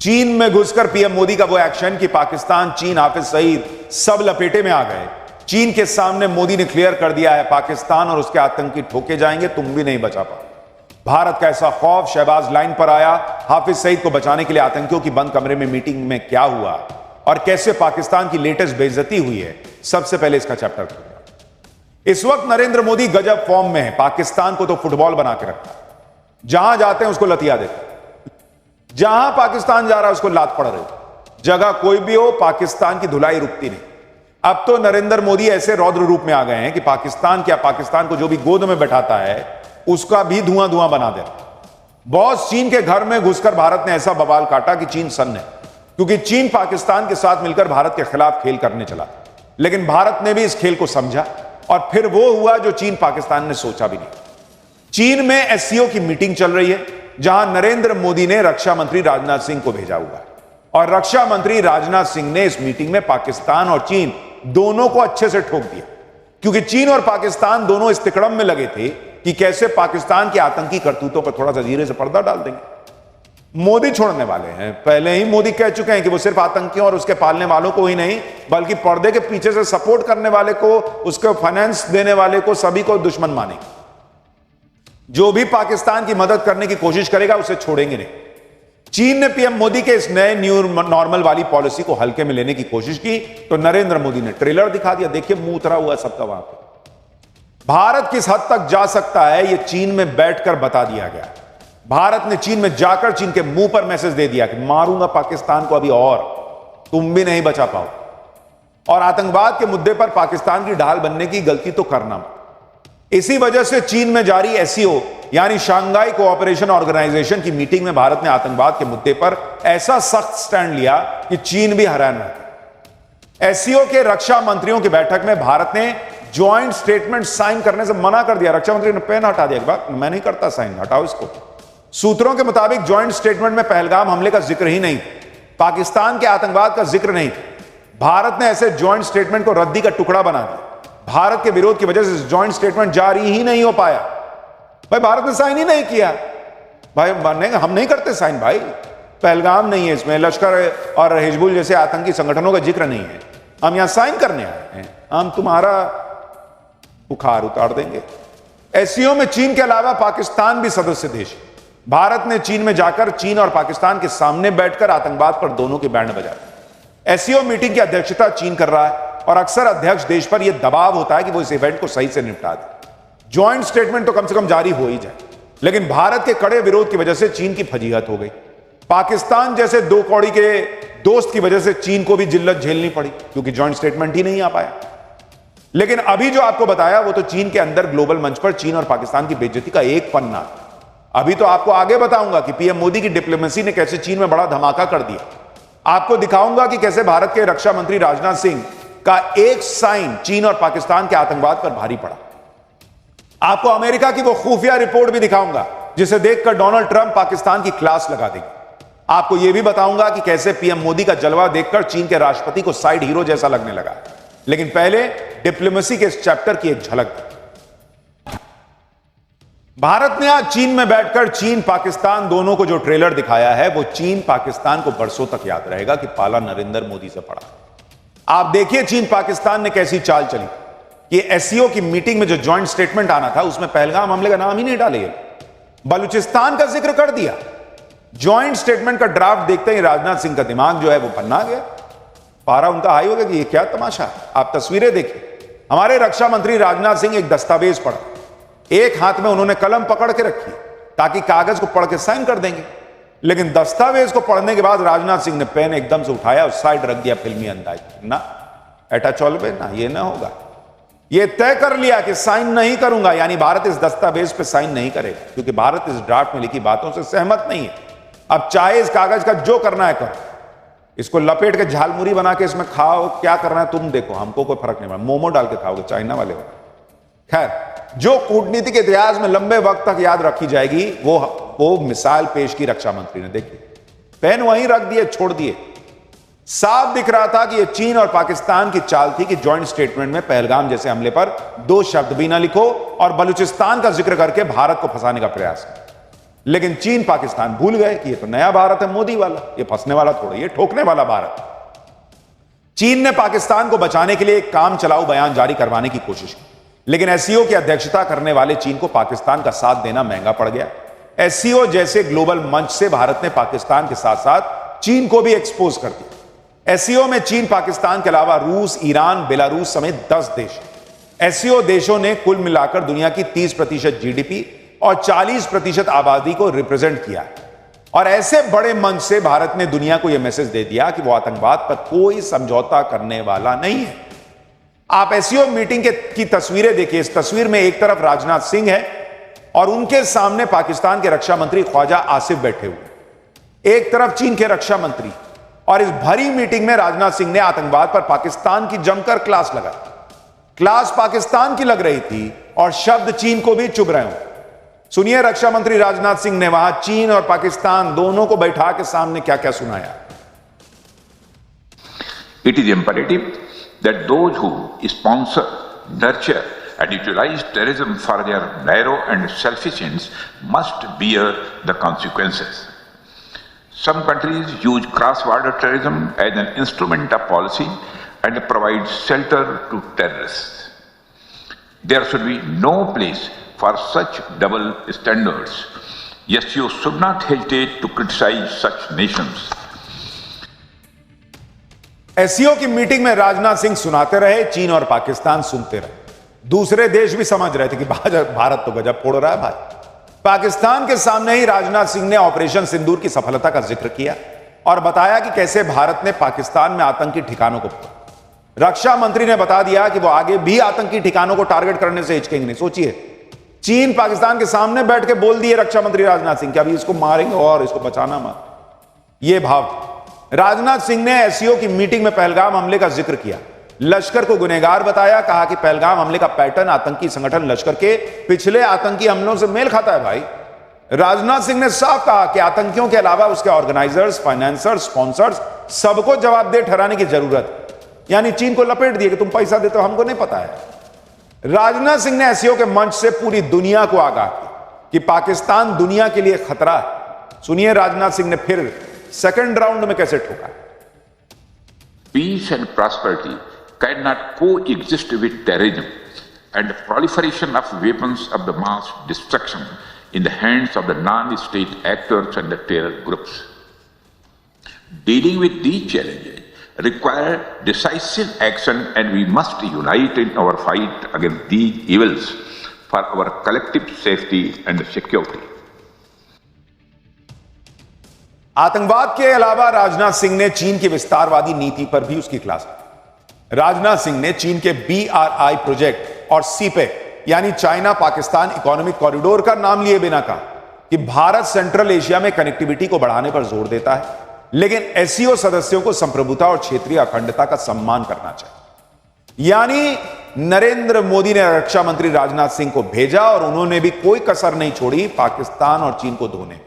चीन में घुसकर पीएम मोदी का वो एक्शन कि पाकिस्तान, चीन, हाफिज सईद सब लपेटे में आ गए। चीन के सामने मोदी ने क्लियर कर दिया है, पाकिस्तान और उसके आतंकी ठोके जाएंगे, तुम भी नहीं बचा पाओ। भारत का ऐसा खौफ, शहबाज लाइन पर आया। हाफिज सईद को बचाने के लिए आतंकियों की बंद कमरे में मीटिंग में क्या हुआ और कैसे पाकिस्तान की लेटेस्ट बेइज्जती हुई है, सबसे पहले इसका चैप्टर खोलेंगे। इस वक्त नरेंद्र मोदी गजब फॉर्म में है। पाकिस्तान को तो फुटबॉल बना के रखा, जहां जाते हैं उसको लतिया देते, जहां पाकिस्तान जा रहा है उसको लात पड़ रही। जगह कोई भी हो, पाकिस्तान की धुलाई रुकती नहीं। अब तो नरेंद्र मोदी ऐसे रौद्र रूप में आ गए हैं कि पाकिस्तान को जो भी गोद में बैठाता है उसका भी धुआं धुआं बना दे। बॉस चीन के घर में घुसकर भारत ने ऐसा बवाल काटा कि चीन सन्न है, क्योंकि चीन पाकिस्तान के साथ मिलकर भारत के खिलाफ खेल करने चला। लेकिन भारत ने भी इस खेल को समझा और फिर वो हुआ जो चीन पाकिस्तान ने सोचा भी नहीं। चीन में एससीओ की मीटिंग चल रही है, जहां नरेंद्र मोदी ने रक्षा मंत्री राजनाथ सिंह को भेजा हुआ है और रक्षा मंत्री राजनाथ सिंह ने इस मीटिंग में पाकिस्तान और चीन दोनों को अच्छे से ठोक दिया, क्योंकि चीन और पाकिस्तान दोनों इस तिकड़म में लगे थे कि कैसे पाकिस्तान के आतंकी करतूतों पर थोड़ा सा धीरे से पर्दा डाल देंगे। मोदी छोड़ने वाले हैं। पहले ही मोदी कह चुके हैं कि वो सिर्फ आतंकियों और उसके पालने वालों को ही नहीं, बल्कि पर्दे के पीछे से सपोर्ट करने वाले को, उसको फाइनेंस देने वाले को, सभी को दुश्मन मानेंगे। जो भी पाकिस्तान की मदद करने की कोशिश करेगा उसे छोड़ेंगे नहीं। चीन ने पीएम मोदी के इस नए न्यू नॉर्मल वाली पॉलिसी को हल्के में लेने की कोशिश की तो नरेंद्र मोदी ने ट्रेलर दिखा दिया। देखिए, मुंह उतरा हुआ सबका वहां पे। भारत किस हद तक जा सकता है यह चीन में बैठकर बता दिया गया। भारत ने चीन में जाकर चीन के मुंह पर मैसेज दे दिया कि मारूंगा पाकिस्तान को अभी, और तुम भी नहीं बचा पाओ। और आतंकवाद के मुद्दे पर पाकिस्तान की ढाल बनने की गलती तो करना। इसी वजह से चीन में जारी एससीओ यानी शांघाई कोऑपरेशन ऑर्गेनाइजेशन की मीटिंग में भारत ने आतंकवाद के मुद्दे पर ऐसा सख्त स्टैंड लिया कि चीन भी हैरान रहा। एससीओ के रक्षा मंत्रियों की बैठक में भारत ने ज्वाइंट स्टेटमेंट साइन करने से मना कर दिया। रक्षा मंत्री ने पेन हटा दिया, बात मैं नहीं करता साइन, हटाओ इसको। सूत्रों के मुताबिक ज्वाइंट स्टेटमेंट में पहलगाम हमले का जिक्र ही नहीं, पाकिस्तान के आतंकवाद का जिक्र नहीं। भारत ने ऐसे ज्वाइंट स्टेटमेंट को रद्दी का टुकड़ा बना दिया। भारत के विरोध की वजह से ज्वाइंट स्टेटमेंट जारी ही नहीं हो पाया। भाई भारत ने साइन ही नहीं किया। भाई हम नहीं करते साइन, भाई पहलगाम नहीं है इसमें, लश्कर और हिजबुल जैसे आतंकी संगठनों का जिक्र नहीं है, हम यहां साइन करने आए हैं, हम तुम्हारा बुखार उतार देंगे। एससीओ में चीन के अलावा पाकिस्तान भी सदस्य देश है। भारत ने चीन में जाकर चीन और पाकिस्तान के सामने बैठकर आतंकवाद पर दोनों के बैंड बजाए। एससीओ मीटिंग की अध्यक्षता चीन कर रहा है और अक्सर अध्यक्ष देश पर यह दबाव होता है कि वो इस इवेंट को सही से निपटा दे। ज्वाइंट स्टेटमेंट तो कम से कम जारी हो ही जाए, लेकिन भारत के कड़े विरोध की वजह से चीन की फजीहत हो गई। पाकिस्तान जैसे दो कौड़ी के दोस्त की वजह से चीन को भी जिल्लत झेलनी पड़ी, क्योंकि ज्वाइंट स्टेटमेंट ही नहीं आ पाया। लेकिन अभी जो आपको बताया वो तो चीन के अंदर ग्लोबल मंच पर चीन और पाकिस्तान की बेइज्जती का एक पन्ना। अभी तो आपको आगे बताऊंगा कि पीएम मोदी की डिप्लोमेसी ने कैसे चीन में बड़ा धमाका कर दिया। आपको दिखाऊंगा कि कैसे भारत के रक्षा मंत्री राजनाथ सिंह का एक साइन चीन और पाकिस्तान के आतंकवाद पर भारी पड़ा। आपको अमेरिका की वो खुफिया रिपोर्ट भी दिखाऊंगा जिसे देखकर डोनाल्ड ट्रंप पाकिस्तान की क्लास लगा देंगे। आपको यह भी बताऊंगा कि कैसे पीएम मोदी का जलवा देखकर चीन के राष्ट्रपति को साइड हीरो जैसा लगने लगा। लेकिन पहले डिप्लोमेसी के इस चैप्टर की एक झलक। भारत ने आज चीन में बैठकर चीन पाकिस्तान दोनों को जो ट्रेलर दिखाया है वो चीन पाकिस्तान को बरसों तक याद रहेगा कि पाला नरेंद्र मोदी से पड़ा। आप देखिए चीन पाकिस्तान ने कैसी चाल चली कि एससीओ की मीटिंग में जो ज्वाइंट स्टेटमेंट आना था उसमें पहलगाम हमले का नाम ही नहीं डाले, बलूचिस्तान का जिक्र कर दिया। ज्वाइंट स्टेटमेंट का ड्राफ्ट देखते ही राजनाथ सिंह का दिमाग जो है वो पन्ना गया, पारा उनका हाई हो गया कि ये क्या तमाशा है। आप तस्वीरें देखिए, हमारे रक्षा मंत्री राजनाथ सिंह एक दस्तावेज पढ़ा, एक हाथ में उन्होंने कलम पकड़ के रखी ताकि कागज को पढ़ के साइन कर देंगे। लेकिन दस्तावेज को पढ़ने के बाद राजनाथ सिंह ने पेन एकदम से उठाया और साइड रख दिया फिल्मी अंदाज। ना एटा चौलबे ना, ये ना होगा। ये तय कर लिया कि साइन नहीं करूंगा, यानी भारत इस दस्तावेज पे साइन नहीं करेगा, क्योंकि भारत इस ड्राफ्ट में लिखी बातों से सहमत नहीं है। अब चाहे इस कागज का जो करना है करो, इसको लपेट के झालमुरी बना के इसमें खाओ, क्या करना है तुम देखो, हमको कोई फर्क नहीं पड़ा। मोमो डाल के खाओगे चाइना वाले हो। खैर, जो कूटनीति के इतिहास में लंबे वक्त तक याद रखी जाएगी वो मिसाल पेश की रक्षा मंत्री ने। देखिए पेन वहीं रख दिए, छोड़ दिए। साफ दिख रहा था कि यह चीन और पाकिस्तान की चाल थी कि ज्वाइंट स्टेटमेंट में पहलगाम जैसे हमले पर दो शब्द भी ना लिखो और बलूचिस्तान का जिक्र करके भारत को फंसाने का प्रयास किया। लेकिन चीन पाकिस्तान भूल गए कि ये तो नया भारत है, मोदी वाला, ये फंसने वाला थोड़ा, ये ठोकने वाला भारत। चीन ने पाकिस्तान को बचाने के लिए एक काम चलाऊ बयान जारी करवाने की कोशिश की, लेकिन एससीओ की अध्यक्षता करने वाले चीन को पाकिस्तान का साथ देना महंगा पड़ गया। एससीओ जैसे ग्लोबल मंच से भारत ने पाकिस्तान के साथ साथ चीन को भी एक्सपोज कर दिया। एससीओ में चीन पाकिस्तान के अलावा रूस, ईरान, बेलारूस समेत 10 देश। एससीओ देशों ने कुल मिलाकर दुनिया की 30% जीडीपी और 40% आबादी को रिप्रेजेंट किया है। और ऐसे बड़े मंच से भारत ने दुनिया को यह मैसेज दे दिया कि वो आतंकवाद पर कोई समझौता करने वाला नहीं है। आप एससीओ मीटिंग की तस्वीरें देखिए। इस तस्वीर में एक तरफ राजनाथ सिंह है और उनके सामने पाकिस्तान के रक्षा मंत्री ख्वाजा आसिफ बैठे हुए, एक तरफ चीन के रक्षा मंत्री। और इस भरी मीटिंग में राजनाथ सिंह ने आतंकवाद पर पाकिस्तान की जमकर क्लास लगाई। क्लास पाकिस्तान की लग रही थी और शब्द चीन को भी चुभ रहे हो। सुनिए रक्षा मंत्री राजनाथ सिंह ने वहां चीन और पाकिस्तान दोनों को बैठा के सामने क्या क्या सुनाया। It is imperative that those who sponsor, nurture and utilize terrorism for their narrow and selfish ends must bear the consequences. Some countries use cross-border terrorism as an instrument of policy and provide shelter to terrorists. There should be no place for such double standards. Yes, you should not hesitate to criticize such nations. SCO की meeting में राजनाथ सिंह सुनाते रहे, चीन और पाकिस्तान सुनते रहे। दूसरे देश भी समझ रहे थे कि भारत तो गजब फोड़ रहा है भाई। पाकिस्तान के सामने ही राजनाथ सिंह ने ऑपरेशन सिंदूर की सफलता का जिक्र किया और बताया कि कैसे भारत ने पाकिस्तान में आतंकी ठिकानों को फोड़ा। रक्षा मंत्री ने बता दिया कि वो आगे भी आतंकी ठिकानों को टारगेट करने से हिचकेंगे नहीं। सोचिए, चीन पाकिस्तान के सामने बैठ के बोल दिए रक्षा मंत्री राजनाथ सिंह कि अभी इसको मारेंगे और इसको बचाना मत। ये भाव राजनाथ सिंह ने एससीओ की मीटिंग में पहलगाम हमले का जिक्र किया, लश्कर को गुनहगार बताया, कहा कि पहलगाम हमले का पैटर्न आतंकी संगठन लश्कर के पिछले आतंकी हमलों से मेल खाता है भाई। राजनाथ सिंह ने साफ कहा कि आतंकियों के अलावा उसके ऑर्गेनाइजर्स, फाइनेंसर्स, स्पॉन्सर्स सबको जवाबदेह ठहराने की जरूरत है। यानी चीन को लपेट दिए कि तुम पैसा देते हो, हमको नहीं पता है। राजनाथ सिंह ने एससीओ के मंच से पूरी दुनिया को आगाह किया कि पाकिस्तान दुनिया के लिए खतरा है। सुनिए राजनाथ सिंह ने फिर सेकंड राउंड में कैसे ठोका। Peace and prosperity cannot coexist with terrorism and proliferation of weapons of the mass destruction in the hands of the non-state actors and the terror groups. Dealing with these challenges require decisive action, and we must unite in our fight against these evils for our collective safety and security. आतंकवाद के अलावा राजनाथ सिंह ने चीन की विस्तारवादी नीति पर भी उसकी क्लास ली। राजनाथ सिंह ने चीन के BRI प्रोजेक्ट और सीपेक यानी चाइना पाकिस्तान इकोनॉमिक कॉरिडोर का नाम लिए बिना कहा कि भारत सेंट्रल एशिया में कनेक्टिविटी को बढ़ाने पर जोर देता है, लेकिन एससीओ सदस्यों को संप्रभुता और क्षेत्रीय अखंडता का सम्मान करना चाहिए। यानी नरेंद्र मोदी ने रक्षा मंत्री राजनाथ सिंह को भेजा और उन्होंने भी कोई कसर नहीं छोड़ी पाकिस्तान और चीन को धोने में।